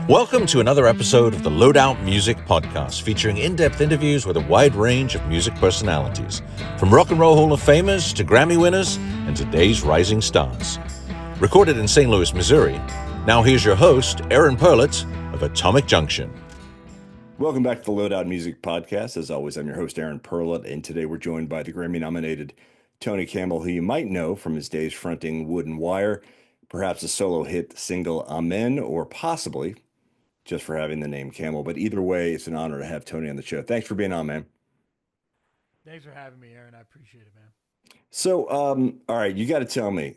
Welcome to another episode of the Loadout Music Podcast, featuring in-depth interviews with a wide range of music personalities, from rock and roll Hall of Famers to Grammy winners and today's rising stars. Recorded in St. Louis, Missouri, now here's your host, Aaron Perlitz of Atomic Junction. Welcome back to the Loadout Music Podcast. As always, I'm your host, Aaron Perlitz, and today we're joined by the Grammy-nominated Tony Kamel, who you might know from his days fronting Wood and Wire, perhaps a solo hit single Amen, or possibly just for having the name Kamel. But either way, it's an honor to have Tony on the show. Thanks for being on, man. Thanks for having me, Aaron. I appreciate it, man. So, all right, you got to tell me,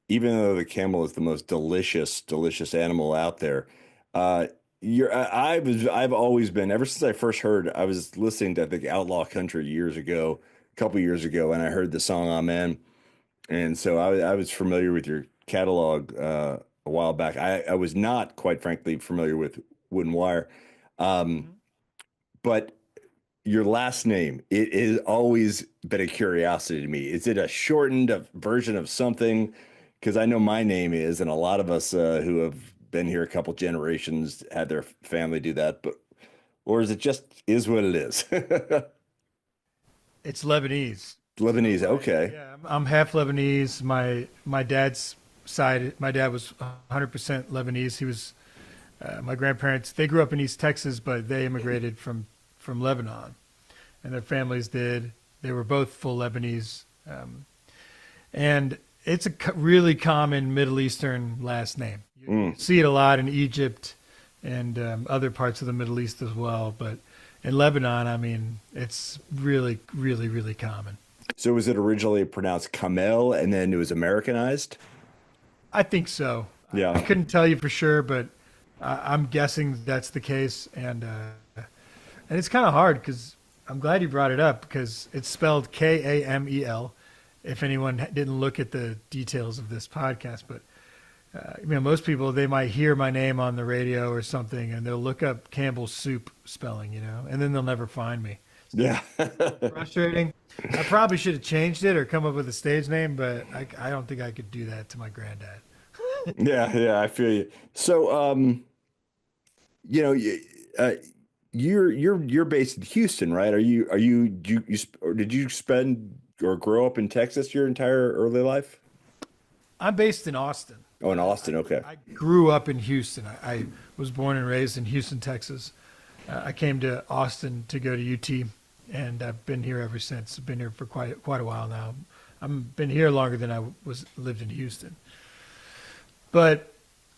even though the camel is the most delicious animal out there, I've always been, ever since I first heard, I was listening to, I think, Outlaw Country a couple years ago, and I heard the song Amen. And so I was familiar with your catalog a while back. I was not, quite frankly, familiar with Wood and Wire. But your last name, it has always been a curiosity to me. Is it a shortened version of something? Because I know my name is, and a lot of us who have been here a couple generations had their family do that. Or is it just is what it is? It's Lebanese. Lebanese, okay. Yeah, I'm half Lebanese. My dad's side, my dad was 100% Lebanese. He was my grandparents. They grew up in East Texas, but they immigrated from Lebanon, and their families did. They were both full Lebanese, and it's a really common Middle Eastern last name. You see it a lot in Egypt and other parts of the Middle East as well, but in Lebanon, I mean, it's really, really, really common. So was it originally pronounced Kamel and then it was Americanized? I think so. Yeah. I couldn't tell you for sure, but I'm guessing that's the case. And it's kind of hard because I'm glad you brought it up because it's spelled Kamel, if anyone didn't look at the details of this podcast. But most people, they might hear my name on the radio or something and they'll look up Campbell's soup spelling, and then they'll never find me. Yeah. Frustrating. I probably should have changed it or come up with a stage name, but I don't think I could do that to my granddad. Yeah, I feel you. So, you're based in Houston, right? Did you spend or grow up in Texas your entire early life? I'm based in Austin. Oh, in Austin, okay. I grew up in Houston. I was born and raised in Houston, Texas. I came to Austin to go to UT, and I've been here ever since. I've been here for quite a while now. I've been here longer than I lived in Houston. But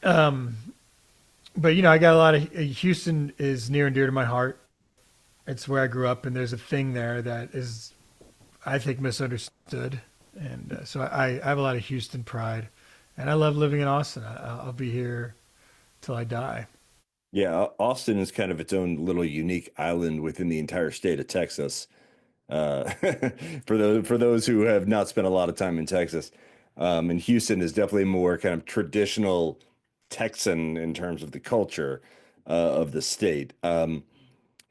I got a lot of Houston is near and dear to my heart. It's where I grew up, and there's a thing there that is, I think, misunderstood. And so I have a lot of Houston pride, and I love living in Austin. I'll be here till I die. Yeah, Austin is kind of its own little unique island within the entire state of Texas. For those who have not spent a lot of time in Texas, and Houston is definitely more kind of traditional Texan in terms of the culture of the state.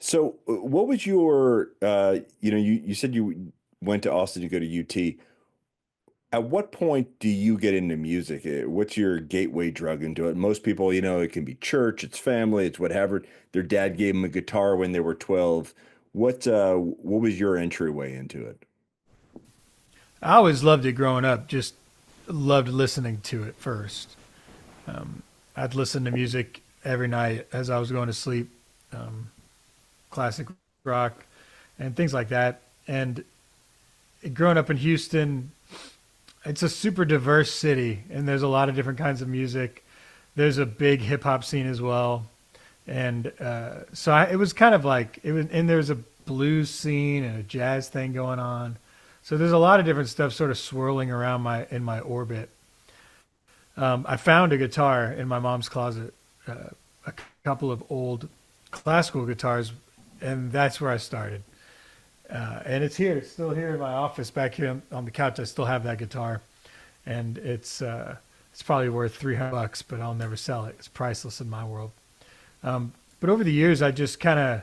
So, what was your you said you went to Austin to go to UT. At what point do you get into music? What's your gateway drug into it? Most people, it can be church, it's family, it's whatever. Their dad gave them a guitar when they were 12. What was your entryway into it? I always loved it growing up. Just loved listening to it first. I'd listen to music every night as I was going to sleep, classic rock and things like that. And growing up in Houston, it's a super diverse city, and there's a lot of different kinds of music. There's a big hip hop scene as well, and so it was kind of like it was. And there's a blues scene and a jazz thing going on. So there's a lot of different stuff sort of swirling around in my orbit. I found a guitar in my mom's closet, a couple of old classical guitars, and that's where I started. And it's still here in my office back here on the couch. I still have that guitar, and it's probably worth $300, but I'll never sell it. It's priceless in my world. But over the years, I just kind of,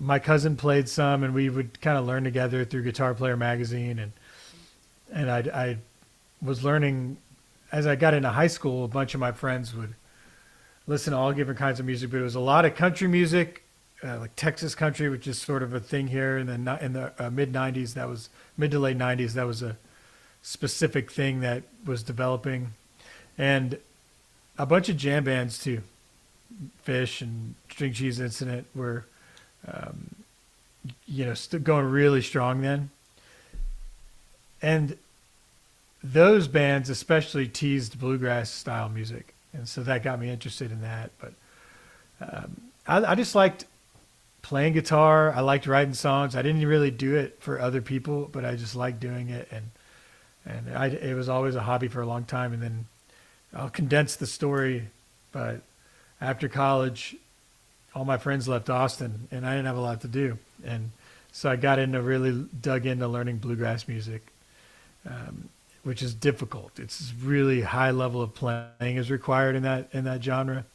my cousin played some, and we would kind of learn together through Guitar Player magazine, and I was learning as I got into high school. A bunch of my friends would listen to all different kinds of music, but it was a lot of country music, like Texas country, which is sort of a thing here in the mid '90s. That was mid to late '90s. That was a specific thing that was developing, and a bunch of jam bands too. Fish and String Cheese Incident were, going really strong then. And those bands especially teased bluegrass style music. And so that got me interested in that. But I just liked playing guitar. I liked writing songs. I didn't really do it for other people, but I just liked doing it. And it was always a hobby for a long time. And then I'll condense the story, but after college, all my friends left Austin, and I didn't have a lot to do. And so I really dug into learning bluegrass music, which is difficult. It's really high level of playing is required in that genre.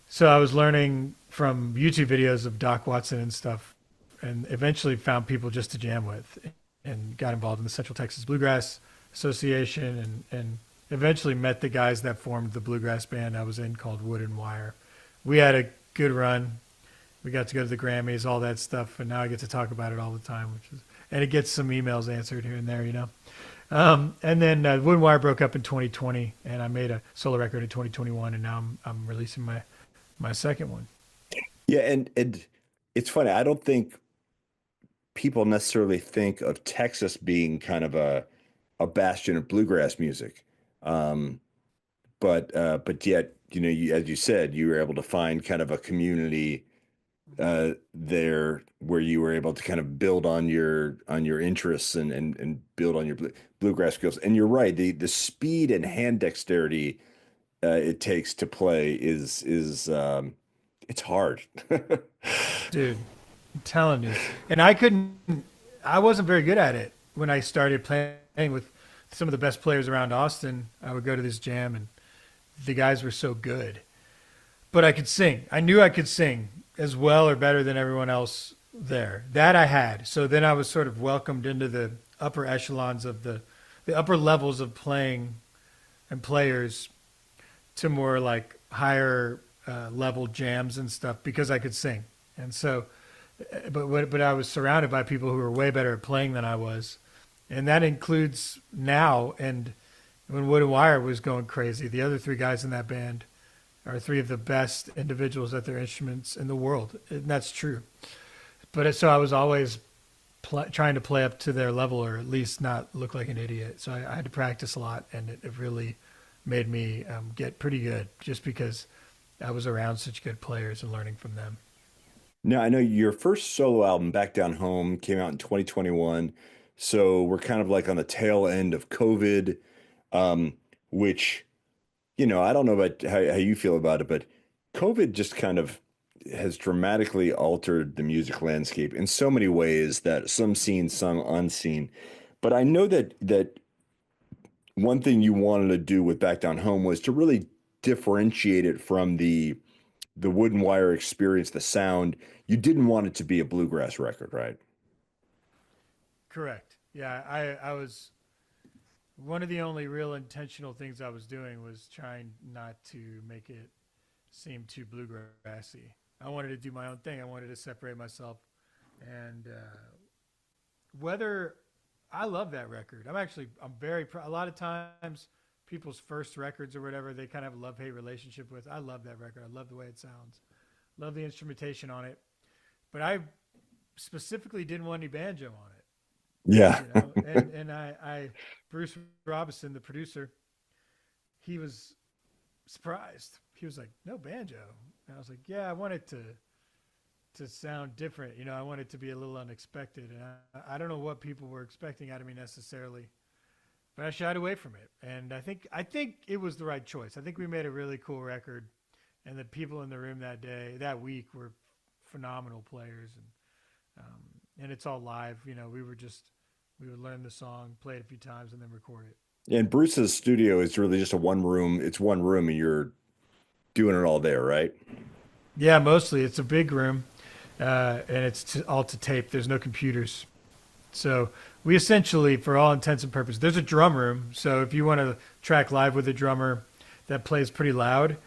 So I was learning from YouTube videos of Doc Watson and stuff, and eventually found people just to jam with, and got involved in the Central Texas Bluegrass Association, and eventually met the guys that formed the bluegrass band I was in called Wood and Wire. We had a good run. We got to go to the Grammys, all that stuff, and now I get to talk about it all the time, and it gets some emails answered here and there, And then Wood and Wire broke up in 2020, and I made a solo record in 2021, and now I'm releasing my second one. Yeah, and it's funny. I don't think people necessarily think of Texas being kind of a bastion of bluegrass music. But yet, as you said, you were able to find kind of a community there where you were able to kind of build on your interests and build on your bluegrass skills. And you're right, the speed and hand dexterity it takes to play is it's hard. Dude, I'm telling you. And I wasn't very good at it when I started playing with some of the best players around Austin. I would go to this jam, and the guys were so good. But I could sing. I knew I could sing as well or better than everyone else there. That I had. So then I was sort of welcomed into the upper echelons of the upper levels of playing and players to more like higher level jams and stuff because I could sing. And so, but I was surrounded by people who were way better at playing than I was. And that includes now, and when Wood and Wire was going crazy, the other three guys in that band are three of the best individuals at their instruments in the world. And that's true. But so I was always trying to play up to their level, or at least not look like an idiot. So I had to practice a lot, and it really made me get pretty good just because I was around such good players and learning from them. Now, I know your first solo album, Back Down Home, came out in 2021. So we're kind of like on the tail end of COVID, which, I don't know about how you feel about it, but COVID just kind of has dramatically altered the music landscape in so many ways, that some seen, some unseen. But I know that one thing you wanted to do with Back Down Home was to really differentiate it from the Wood and Wire experience, the sound. You didn't want it to be a bluegrass record, right? Correct. Yeah, I was, one of the only real intentional things I was doing was trying not to make it seem too bluegrassy. I wanted to do my own thing. I wanted to separate myself. And whether I love that record, I'm very proud. A lot of times people's first records or whatever, they kind of have a love-hate relationship with. I love that record. I love the way it sounds. Love the instrumentation on it. But I specifically didn't want any banjo on it. Yeah. And I Bruce Robison, the producer, he was surprised. He was like, "No banjo." And I was like, "Yeah, I want it to sound different. I want it to be a little unexpected." And I don't know what people were expecting out of me necessarily, but I shied away from it. And I think it was the right choice. I think we made a really cool record, and the people in the room that week were phenomenal players, and it's all live. We would learn the song, play it a few times, and then record it. And Bruce's studio is really just one room, and you're doing it all there, right? Yeah, mostly. It's a big room, and it's all to tape. There's no computers. So we essentially, for all intents and purposes, there's a drum room. So if you want to track live with a drummer that plays pretty loud,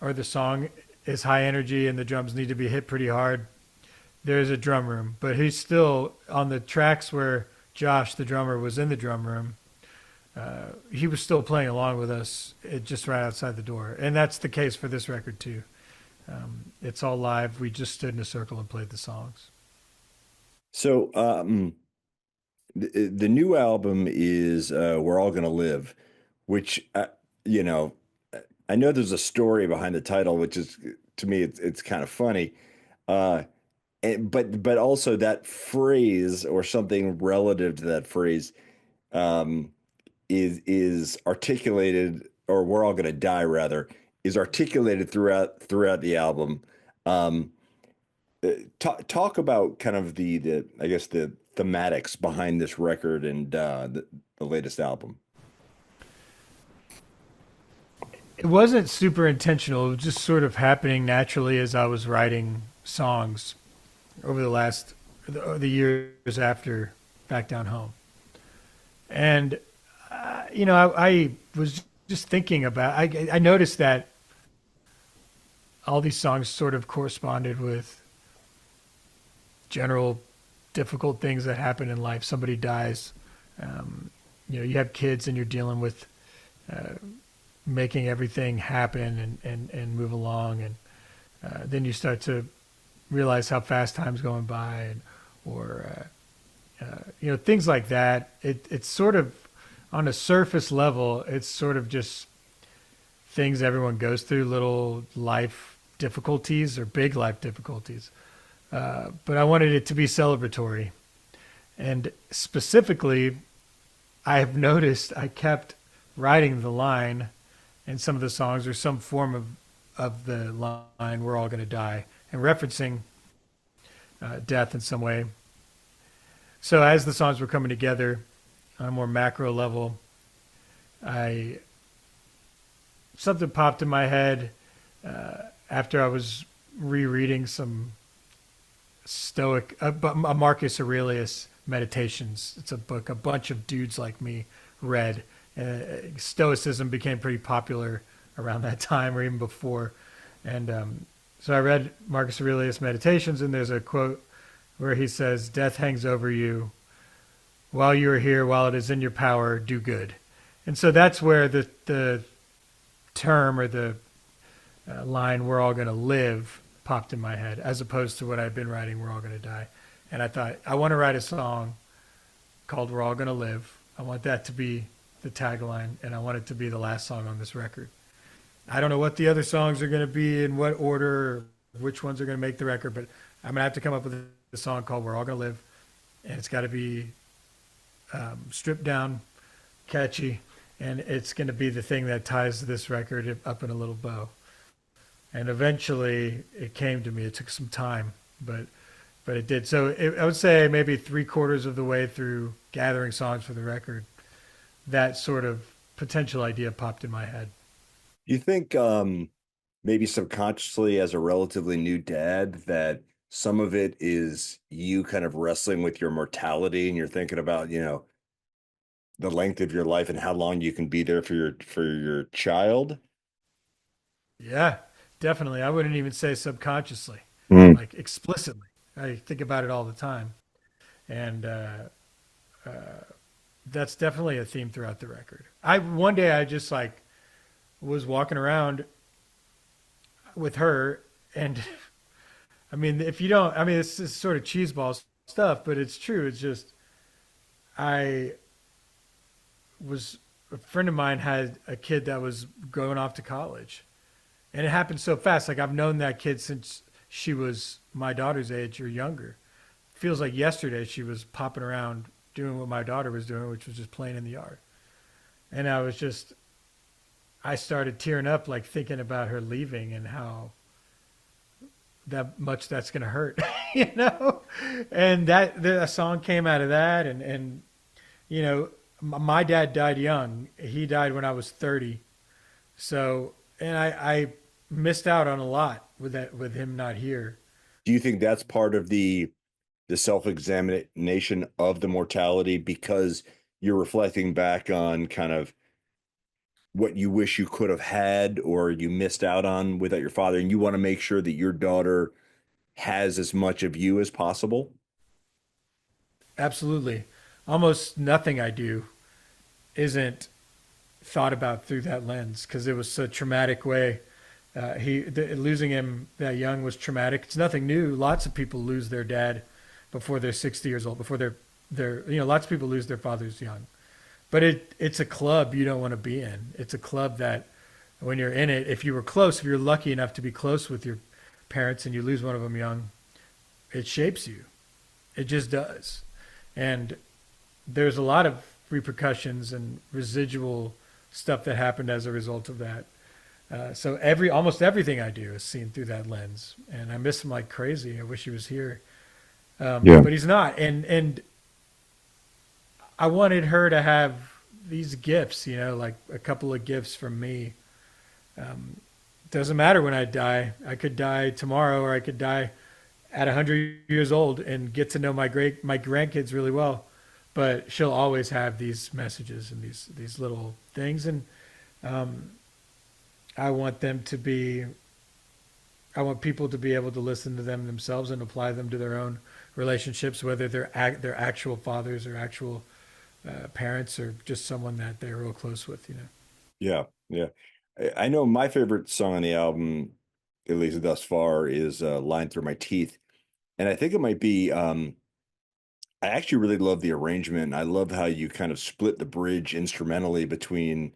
or the song is high energy and the drums need to be hit pretty hard, there's a drum room. But he's still on the tracks where Josh, the drummer, was in the drum room. He was still playing along with us, just right outside the door, and that's the case for this record too. It's all live. We just stood in a circle and played the songs. So the new album is "We're All Gonna Live," which you know, I know there's a story behind the title, which is to me it's kind of funny. But also that phrase or something relative to that phrase um, is articulated, or "We're All Gonna Die" rather, is articulated throughout the album. Um, talk about kind of the I guess the thematics behind this record and the latest album. It wasn't super intentional. It was just sort of happening naturally as I was writing songs over the years after Back Down Home. And I was just thinking about. I noticed that all these songs sort of corresponded with general difficult things that happen in life. Somebody dies. You have kids, and you're dealing with making everything happen and move along, and then you start to realize how fast time's going by, or things like that. It's sort of on a surface level, it's sort of just things everyone goes through, little life difficulties or big life difficulties. But I wanted it to be celebratory. And specifically, I have noticed I kept writing the line in some of the songs, or some form of the line, "We're all going to die," and referencing death in some way. So as the songs were coming together on a more macro level, something popped in my head after I was rereading some Stoic, Marcus Aurelius Meditations. It's a book a bunch of dudes like me read. Stoicism became pretty popular around that time, or even before. And so I read Marcus Aurelius Meditations, and there's a quote where he says, "Death hangs over you. While you are here, while it is in your power, do good." And so that's where the term, or the line, "We're all going to live," popped in my head, as opposed to what I'd been writing, "We're all going to die." And I thought, I want to write a song called "We're All Going to Live." I want that to be the tagline, and I want it to be the last song on this record. I don't know what the other songs are going to be, in what order, or which ones are going to make the record, but I'm going to have to come up with a song called "We're All Going to Live," and it's got to be stripped down, catchy, and it's going to be the thing that ties this record up in a little bow. And eventually it came to me. It took some time, but it did. So I would say maybe 3/4 of the way through gathering songs for the record, that sort of potential idea popped in my head. Do you think maybe subconsciously, as a relatively new dad, that some of it is you kind of wrestling with your mortality, and you're thinking about, the length of your life and how long you can be there for your child? Yeah, definitely. I wouldn't even say subconsciously, like explicitly. I think about it all the time. And that's definitely a theme throughout the record. One day I just was walking around with her, and I mean, if you don't, I mean, it's just sort of cheeseball stuff, but it's true. It's just, a friend of mine had a kid that was going off to college, and it happened so fast. Like, I've known that kid since she was my daughter's age or younger. Feels like yesterday she was popping around doing what my daughter was doing, which was just playing in the yard. And I started tearing up, like thinking about her leaving and how that much that's going to hurt, And the song came out of that. And my dad died young. He died when I was 30. So, and I missed out on a lot with him not here. Do you think that's part of the self-examination of the mortality, because you're reflecting back on kind of what you wish you could have had or you missed out on without your father, and you want to make sure that your daughter has as much of you as possible? Absolutely. Almost nothing I do isn't thought about through that lens because it was a traumatic way. Losing him that young was traumatic. It's nothing new. Lots of people lose their dad before they're 60 years old, before lots of people lose their fathers young. But it's a club you don't want to be in. It's a club that when you're in it, if you're lucky enough to be close with your parents and you lose one of them young, it shapes you. It just does. And there's a lot of repercussions and residual stuff that happened as a result of that. So almost everything I do is seen through that lens, and I miss him like crazy. I wish he was here, but he's not. And I wanted her to have these gifts, like a couple of gifts from me. Doesn't matter when I die. I could die tomorrow, or I could die at 100 years old and get to know my grandkids really well. But she'll always have these messages and these little things, and I want people to be able to listen to them themselves and apply them to their own relationships, whether they're their actual fathers or actual parents or just someone that they're real close with. Yeah, yeah. I know my favorite song on the album, at least thus far, is "Line Through My Teeth," and I think it might be. I actually really love the arrangement. I love how you kind of split the bridge instrumentally between.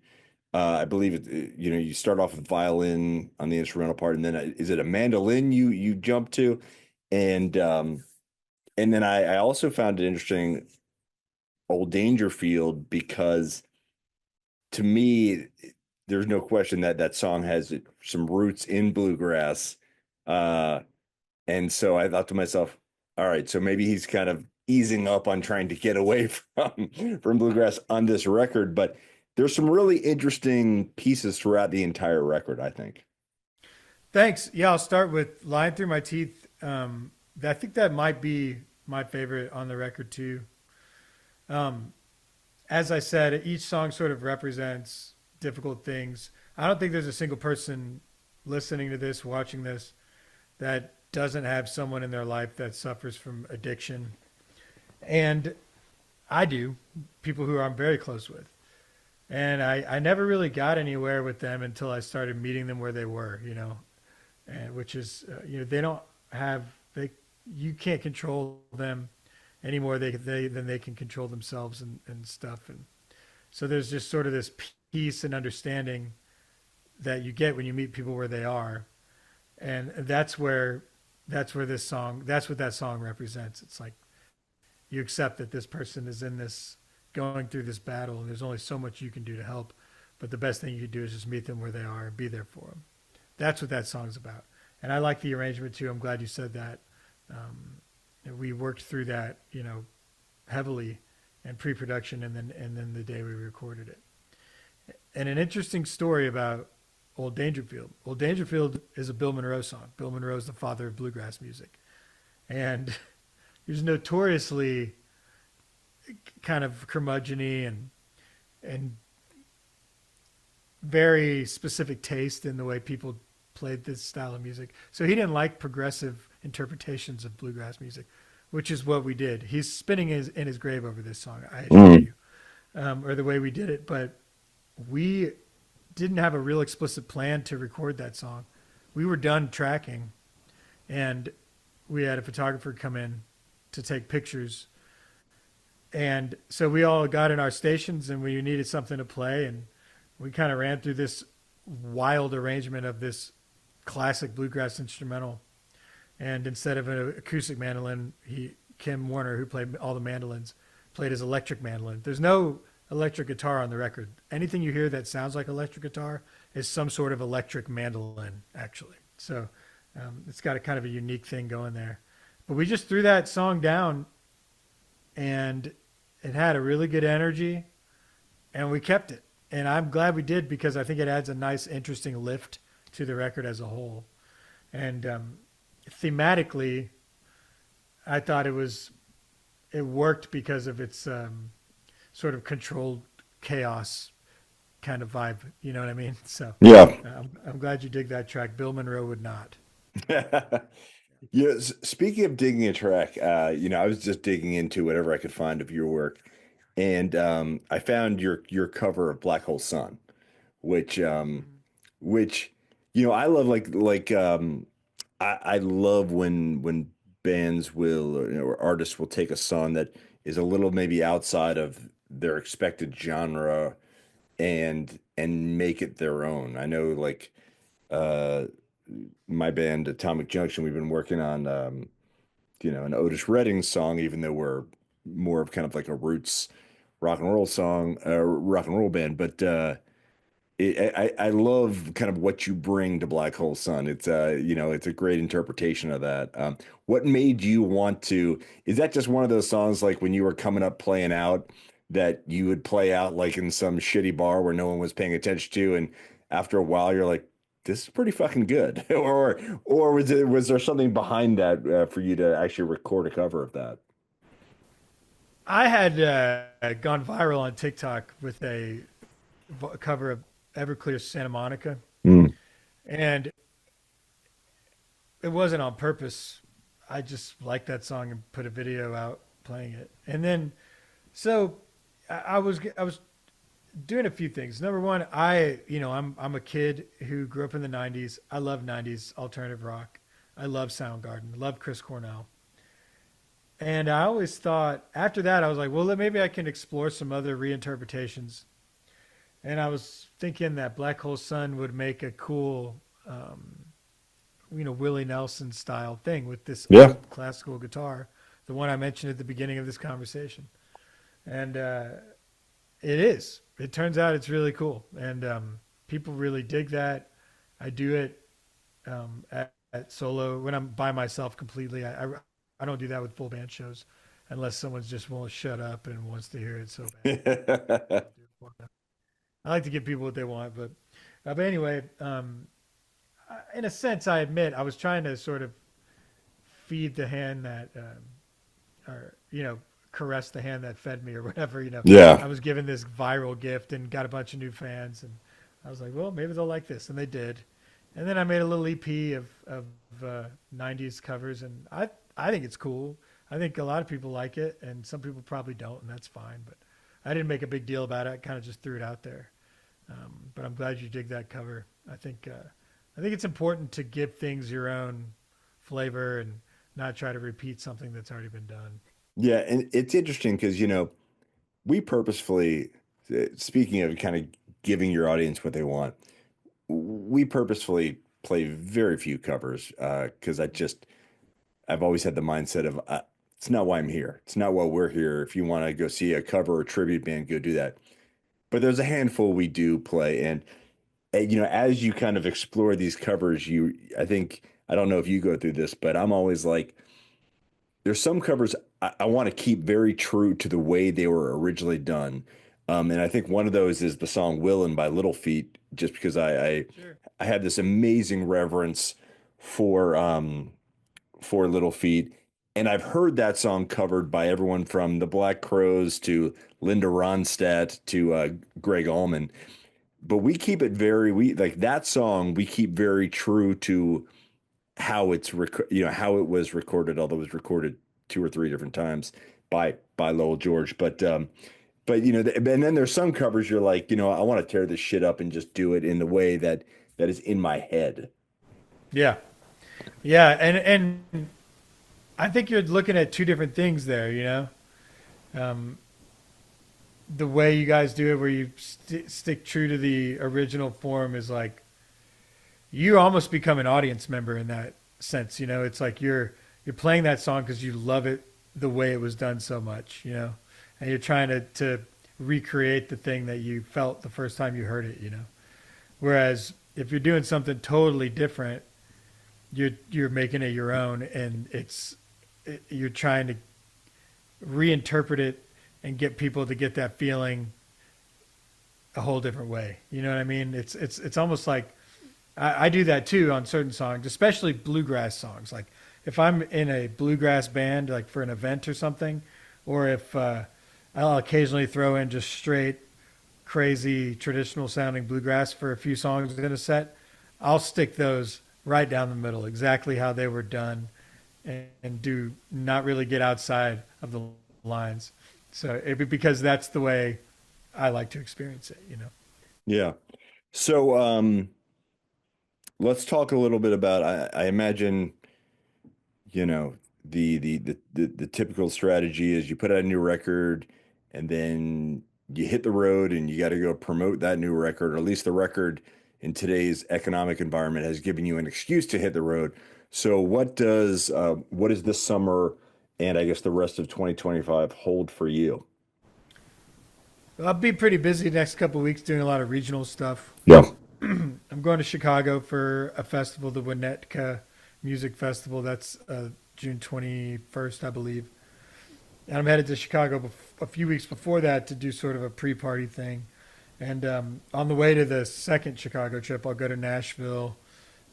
I believe you start off with violin on the instrumental part, and then is it a mandolin you jump to, and then I also found it interesting, Old Dangerfield, because to me, there's no question that that song has some roots in bluegrass, uh, and so I thought to myself, all right, so maybe he's kind of easing up on trying to get away from bluegrass on this record, but there's some really interesting pieces throughout the entire record, I think. Thanks. Yeah, I'll start with "Line Through My Teeth." I think that might be my favorite on the record too. Um, as I said, each song sort of represents difficult things. I don't think there's a single person listening to this, watching this, that doesn't have someone in their life that suffers from addiction. And I do, people who I'm very close with. And I never really got anywhere with them until I started meeting them where they were, and which is, they don't have, you can't control them anymore than they can control themselves and stuff. And so there's just sort of this peace and understanding that you get when you meet people where they are. And that's what that song represents. It's like you accept that this person is going through this battle, and there's only so much you can do to help. But the best thing you can do is just meet them where they are and be there for them. That's what that song's about. And I like the arrangement too. I'm glad you said that. We worked through that, heavily in pre-production and then the day we recorded it. And an interesting story about Old Dangerfield. Old Dangerfield is a Bill Monroe song. Bill Monroe is the father of bluegrass music. And he was notoriously kind of curmudgeon-y and very specific taste in the way people played this style of music. So he didn't like progressive interpretations of bluegrass music, which is what we did. He's spinning in his grave over this song, I assure you, or the way we did it. But we didn't have a real explicit plan to record that song. We were done tracking, and we had a photographer come in to take pictures. And so we all got in our stations, and we needed something to play, and we kind of ran through this wild arrangement of this classic bluegrass instrumental. And instead of an acoustic mandolin, Kim Warner, who played all the mandolins, played his electric mandolin. There's no electric guitar on the record. Anything you hear that sounds like electric guitar is some sort of electric mandolin, actually. So it's got a kind of a unique thing going there. But we just threw that song down, and it had a really good energy, and we kept it. And I'm glad we did, because I think it adds a nice, interesting lift to the record as a whole. And thematically, I thought it worked because of its sort of controlled chaos kind of vibe. You know what I mean? So Yeah. I'm glad you dig that track. Bill Monroe would not. Yes. Speaking of digging a track, I was just digging into whatever I could find of your work, and I found your cover of Black Hole Sun, which which I love I love when bands will or artists will take a song that is a little maybe outside of their expected genre and make it their own. I know uh my band Atomic Junction, we've been working on an Otis Redding song, even though we're more of kind of like a roots rock and roll band. But I love kind of what you bring to Black Hole Sun. It's a great interpretation of that. What made you want to? Is that just one of those songs like when you were coming up playing out that you would play out like in some shitty bar where no one was paying attention to, and after a while you're like, this is pretty fucking good, or was there something behind that for you to actually record a cover of that? I had gone viral on TikTok with a cover of Everclear's Santa Monica, Mm. and it wasn't on purpose. I just liked that song and put a video out playing it. And then, so I was doing a few things. Number one, I'm a kid who grew up in the '90s. I love '90s alternative rock. I love Soundgarden. Love Chris Cornell. And I always thought after that, I was like, well, maybe I can explore some other reinterpretations. And I was thinking that Black Hole Sun would make a cool, Willie Nelson style thing with this Yeah. old classical guitar, the one I mentioned at the beginning of this conversation. And it is. It turns out it's really cool. And people really dig that. I do it at solo when I'm by myself completely. I don't do that with full band shows unless someone's just won't shut up and wants to hear it so bad. I like to give people what they want, but anyway, in a sense, I admit I was trying to sort of feed the hand that, caress the hand that fed me or whatever. Yeah. I was given this viral gift and got a bunch of new fans, and I was like, well, maybe they'll like this, and they did. And then I made a little EP of '90s covers, and I think it's cool. I think a lot of people like it, and some people probably don't, and that's fine. But I didn't make a big deal about it. I kind of just threw it out there. But I'm glad you dig that cover. I think it's important to give things your own flavor and not try to repeat something that's already been done. Yeah, and it's interesting because we purposefully, speaking of kind of giving your audience what they want, we purposefully play very few covers because I've always had the mindset of it's not why I'm here. It's not why we're here. If you want to go see a cover or tribute band, go do that. But there's a handful we do play, and as you kind of explore these covers, I don't know if you go through this, but I'm always like, there's some covers I want to keep very true to the way they were originally done. And I think one of those is the song "Willin" by Little Feat, just because Sure. I have this amazing reverence for Little Feat. And I've heard that song covered by everyone from the Black Crowes to Linda Ronstadt to Greg Allman. But we keep it we like that song, we keep very true to how how it was recorded, although it was recorded two or three different times by Lowell George. And then there's some covers you're like, I want to tear this shit up and just do it in the way that is in my head. Yeah. Yeah. And I think you're looking at two different things there, the way you guys do it, where you stick true to the original form, is like you almost become an audience member in that sense. It's like you're playing that song because you love it the way it was done so much, and you're trying to recreate the thing that you felt the first time you heard it, Whereas if you're doing something totally different, you're making it your own, and you're trying to reinterpret it and get people to get that feeling a whole different way. You know what I mean? It's almost like I do that too on certain songs, especially bluegrass songs. Like if I'm in a bluegrass band, like for an event or something, or if I'll occasionally throw in just straight crazy traditional sounding bluegrass for a few songs in a set, I'll stick those right down the middle, exactly how they were done, and do not really get outside of the lines. So because that's the way I like to experience it, you know. Yeah. So let's talk a little bit about I imagine, you know, the typical strategy is you put out a new record and then you hit the road and you got to go promote that new record, or at least the record in today's economic environment has given you an excuse to hit the road. So what does this summer and I guess the rest of 2025 hold for you? I'll be pretty busy the next couple of weeks doing a lot of regional stuff. Yeah. I'm going to Chicago for a festival, the Winnetka Music Festival. That's June 21st, I believe. And I'm headed to Chicago a few weeks before that to do sort of a pre-party thing. And on the way to the second Chicago trip, I'll go to Nashville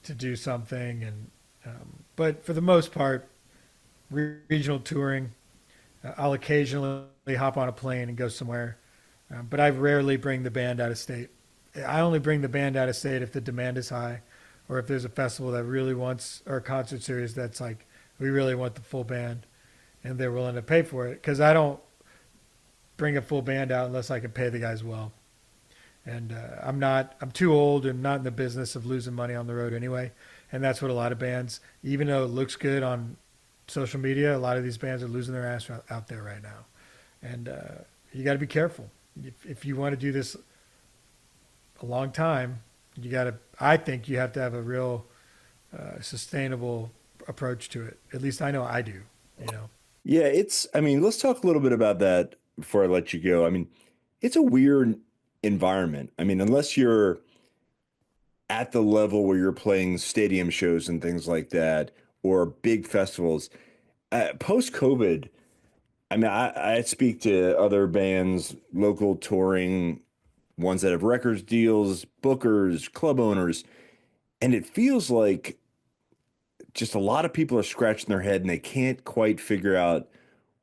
to do something. And but for the most part, regional touring. I'll occasionally hop on a plane and go somewhere. But I rarely bring the band out of state. I only bring the band out of state if the demand is high, or if there's a festival that really wants, or a concert series that's like, we really want the full band, and they're willing to pay for it. Because I don't bring a full band out unless I can pay the guys well. And I'm too old and not in the business of losing money on the road anyway. And that's what a lot of bands, even though it looks good on social media, a lot of these bands are losing their ass out there right now. And you got to be careful. If you want to do this a long time, I think you have to have a real sustainable approach to it. At least I know I do, you know? Yeah, I mean, let's talk a little bit about that before I let you go. I mean, it's a weird environment. I mean, unless you're at the level where you're playing stadium shows and things like that, or big festivals, post-COVID, I mean, I speak to other bands, local touring, ones that have records deals, bookers, club owners, and it feels like just a lot of people are scratching their head and they can't quite figure out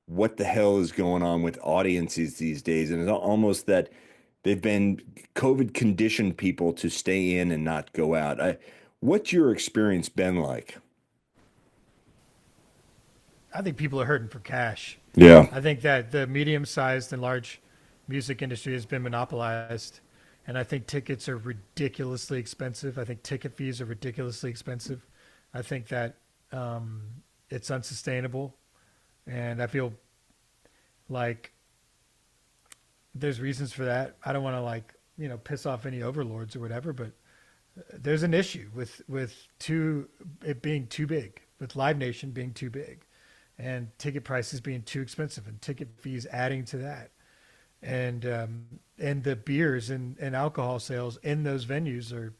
what the hell is going on with audiences these days. And it's almost that they've been COVID conditioned people to stay in and not go out. What's your experience been like? I think people are hurting for cash. Yeah. I think that the medium-sized and large music industry has been monopolized, and I think tickets are ridiculously expensive. I think ticket fees are ridiculously expensive. I think that it's unsustainable, and I feel like there's reasons for that. I don't want to piss off any overlords or whatever, but there's an issue with it being too big, with Live Nation being too big, and ticket prices being too expensive, and ticket fees adding to that, and the beers and alcohol sales in those venues are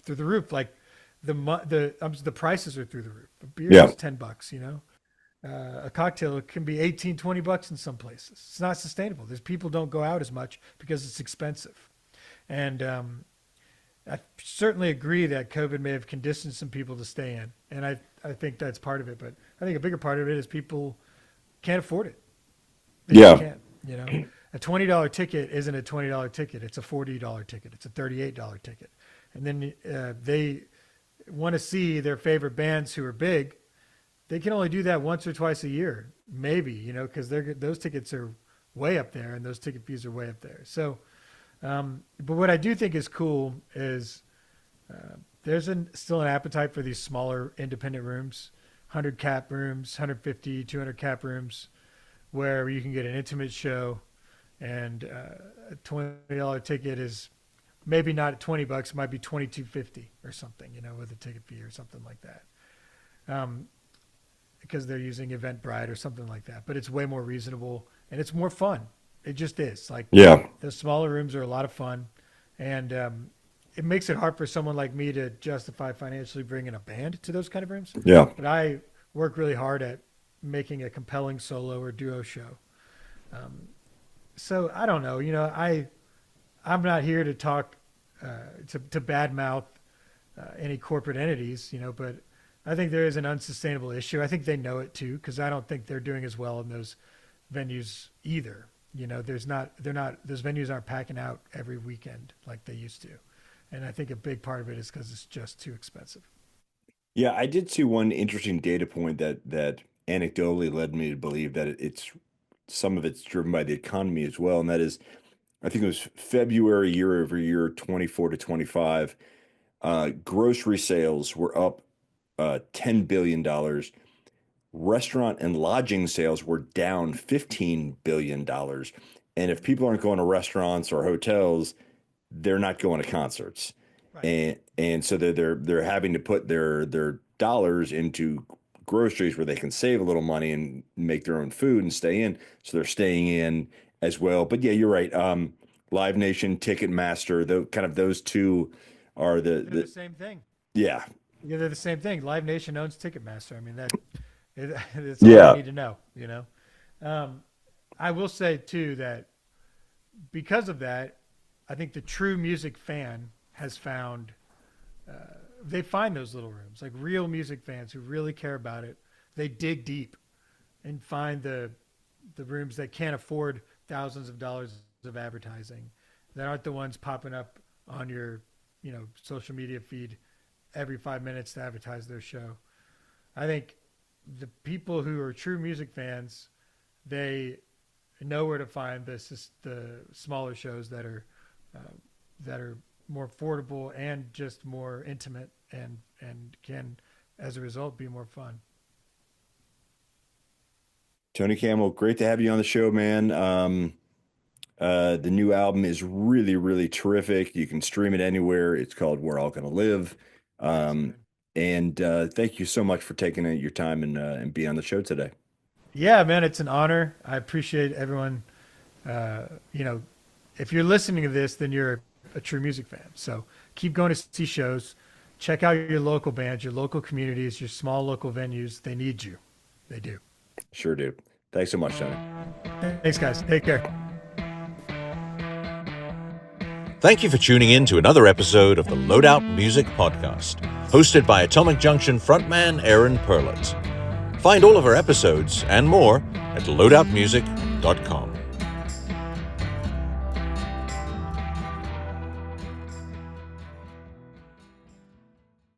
through the roof. Like the prices are through the roof. A beer is $10, you know. A cocktail can be $18-20 in some places. It's not sustainable. There's people don't go out as much because it's expensive, and I certainly agree that COVID may have conditioned some people to stay in, and I think that's part of it. But I think a bigger part of it is people can't afford it. They just can't. You know, a $20 ticket isn't a $20 ticket. It's a $40 ticket. It's a $38 ticket, and then they want to see their favorite bands who are big. They can only do that once or twice a year, maybe, you know, because those tickets are way up there and those ticket fees are way up there. So, but what I do think is cool is there's still an appetite for these smaller independent rooms, 100 cap rooms, 150, 200 cap rooms, where you can get an intimate show, and a $20 ticket is maybe not $20, it might be $22.50 or something, you know, with a ticket fee or something like that. Because they're using Eventbrite or something like that, but it's way more reasonable and it's more fun. It just is. Like, the smaller rooms are a lot of fun, and it makes it hard for someone like me to justify financially bringing a band to those kind of rooms. Yeah. But I work really hard at making a compelling solo or duo show. So I don't know, you know, I'm not here to talk, to badmouth any corporate entities, you know, but I think there is an unsustainable issue. I think they know it too, because I don't think they're doing as well in those venues either. those venues aren't packing out every weekend like they used to. And I think a big part of it is because it's just too expensive. Yeah, I did see one interesting data point that anecdotally led me to believe that some of it's driven by the economy as well, and that is, I think it was February year over year, 24 to 25, grocery sales were up $10 billion. Restaurant and lodging sales were down $15 billion. And if people aren't going to restaurants or hotels, they're not going to concerts. Right. And so they're having to put their dollars into groceries where they can save a little money and make their own food and stay in. So they're staying in as well. But yeah, you're right. Live Nation, Ticketmaster, those two are the same thing. Yeah. Yeah, they're the same thing. Live Nation owns Ticketmaster. I mean, it's all you need to know, I will say too that because of that, I think the true music fan has found, they find those little rooms, like real music fans who really care about it. They dig deep and find the rooms that can't afford thousands of dollars of advertising, that aren't the ones popping up on your, social media feed every 5 minutes to advertise their show. I think the people who are true music fans, they know where to find the smaller shows that are more affordable and just more intimate and can, as a result, be more fun. Tony Kamel, great to have you on the show, man. The new album is really, really terrific. You can stream it anywhere. It's called We're All Gonna Live. And thank you so much for taking your time and being on the show today. Yeah, man, it's an honor. I appreciate everyone. If you're listening to this, then you're a true music fan. So keep going to see shows. Check out your local bands, your local communities, your small local venues. They need you. They do. Sure do. Thanks so much, Tony. Thanks, guys. Take care. Thank you for tuning in to another episode of the Loadout Music Podcast, hosted by Atomic Junction frontman Aaron Perlett. Find all of our episodes and more at loadoutmusic.com.